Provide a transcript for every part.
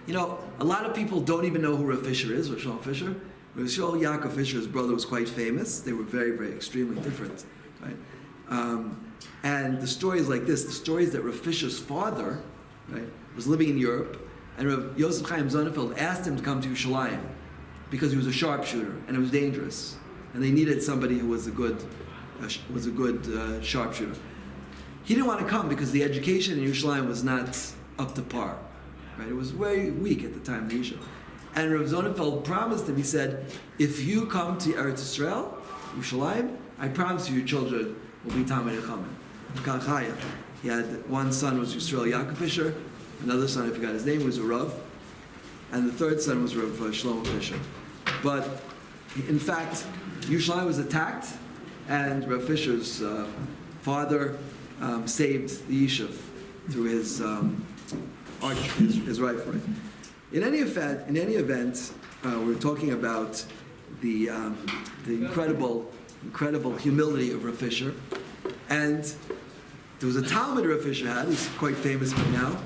A lot of people don't even know who Rav Fisher is, Rav Shlomo Fisher. Rav Shlomo Yaakov Fisher, his brother, was quite famous. They were very, very extremely different, right? And the story is like this. The story is that Rav Fisher's father, right, was living in Europe, and Rav Yosef Chaim Sonnenfeld asked him to come to Yerushalayim because he was a sharpshooter and it was dangerous, and they needed somebody who was a good sharpshooter. He didn't want to come because the education in Yerushalayim was not up to par, right? It was very weak at the time, the Yeshiva. And Rav Sonnenfeld promised him. He said, "If you come to Eretz Yisrael, Yerushalayim, I promise you, your children will be Talmidei Chacham." He had one son was Yisrael Yaakov Fisher, another son, I forgot his name, was a Rav, and the third son was Rav Shlomo Fisher. But in fact, Yerushalayim was attacked, and Rav Fisher's father saved the yishuv through his rifle. In any event, we're talking about the incredible humility of Rav Fisher, and there was a Talmud Rav Fisher had. He's quite famous by now.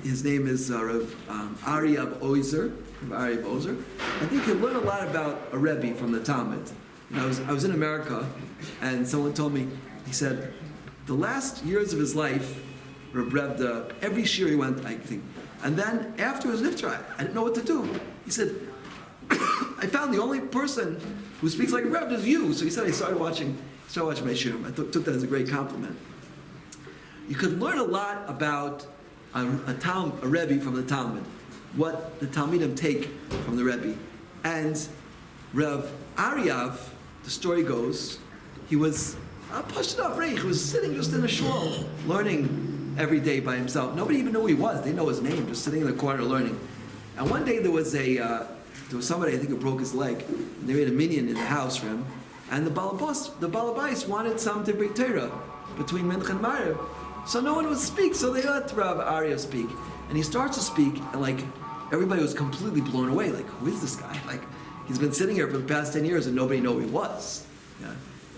His name is Rav Aryeh Ozer. I think he learned a lot about a Rebbe from the Talmud. I was in America, and someone told me, he said, the last years of his life, Reb Revda, every shir he went, I think, and then after his niftar, I didn't know what to do. He said, I found the only person who speaks like a Revda is you. So he said, I started watching my shir. I took that as a great compliment. You could learn a lot about a Rebbe from the Talmud, what the Talmidim take from the Rebbe. And Rav Aryeh, the story goes, he was he was sitting just in a shul, learning every day by himself. Nobody even knew who he was. They didn't know his name, just sitting in the corner learning. And one day there was somebody, I think, who broke his leg. And they made a minyan in the house for him. And the balabais wanted some to bring Torah between Mincha and Mariv. So no one would speak, so they let Rav Aryeh speak. And he starts to speak, and everybody was completely blown away. Who is this guy? He's been sitting here for the past 10 years and nobody knew who he was. Yeah.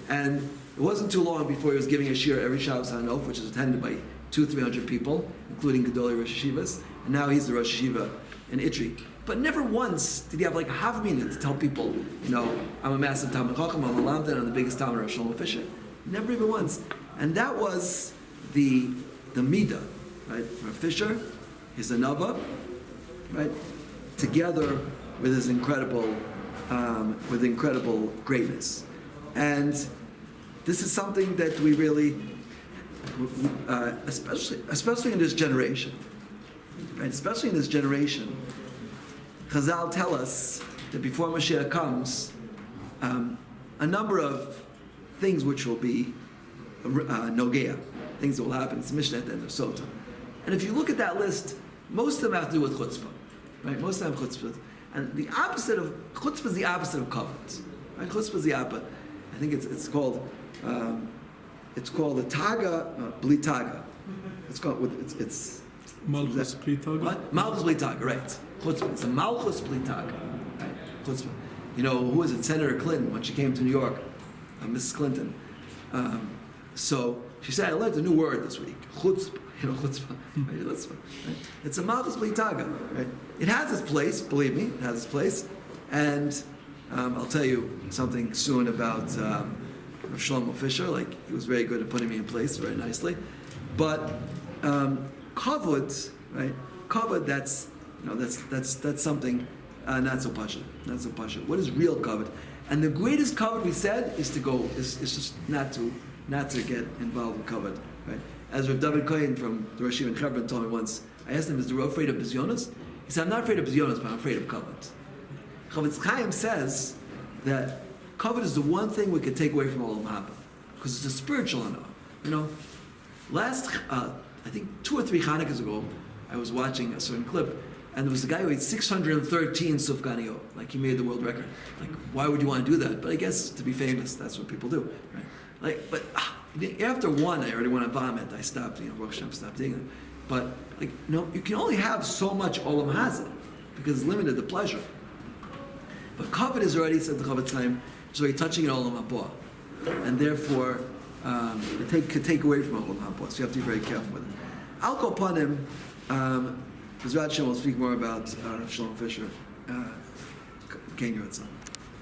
And it wasn't too long before he was giving a shir every Shabbos Hanof, which is attended by 200-300 people, including Gedolei Rosh Yeshivas. And now he's the Rosh Yeshiva in Itri. But never once did he have half a minute to tell people, I'm a massive Talmid Chacham, I'm a Lamdan, I'm the biggest Talmid of Shlomo Fisher. Never even once. And that was the Midah, right? Rav Fisher, his Anava, right? Together with his incredible greatness. And this is something that we really, especially in this generation, right? Especially in this generation, Chazal tell us that before Mashiach comes, a number of things which will be nogea, things that will happen. It's Mishnah at the end of Sota. And if you look at that list, most of them have to do with chutzpah, right? Most of them have chutzpah. And the opposite of chutzpah is the opposite of kavod, right? Chutzpah is the opposite. I think it's called the taga, bli taga. It's malchus bli taga. What? Malchus bli taga, right? Chutzpah. It's a malchus bli taga, right? Chutzpah. Who was it? Senator Clinton when she came to New York, Mrs. Clinton. So she said, I learned a new word this week. Chutzpah. Chutzpah. Right? Chutzpah. Right? It's a malchus bli taga, right? It has its place, believe me, it has its place. And I'll tell you something soon about Shlomo Fisher. He was very good at putting me in place very nicely. But kavod, right? Kavod, that's something not so pasha. Not so pasha. What is real kavod? And the greatest kavod, we said, is just not to get involved in kavod, right? As Rav David Cohen from the Rosh Yeshiva in Hebron told me once, I asked him, is the Rav afraid of bizyonos? He said, I'm not afraid of bizyonos, but I'm afraid of kavod. Chavetz Chaim says that kavod is the one thing we could take away from Olam Haba, because it's a spiritual honor. Last, I think 2 or 3 Hanukkahs ago, I was watching a certain clip, and there was a guy who ate 613 sufganiyot, he made the world record. Why would you want to do that? But I guess to be famous, that's what people do, right? But after one, I already want to vomit. I stopped, Baruch Hashem, stopped eating them. But you can only have so much Olam Hazeh, because it's limited to pleasure. But kavod is already, said the Chavetz Chaim, is already touching an Olam Haba, and therefore it could take away from Olam Haba. So you have to be very careful with it. Al kol panim, Bezrat Hashem, we'll speak more about Shlomo Fisher. Ken Yotzon.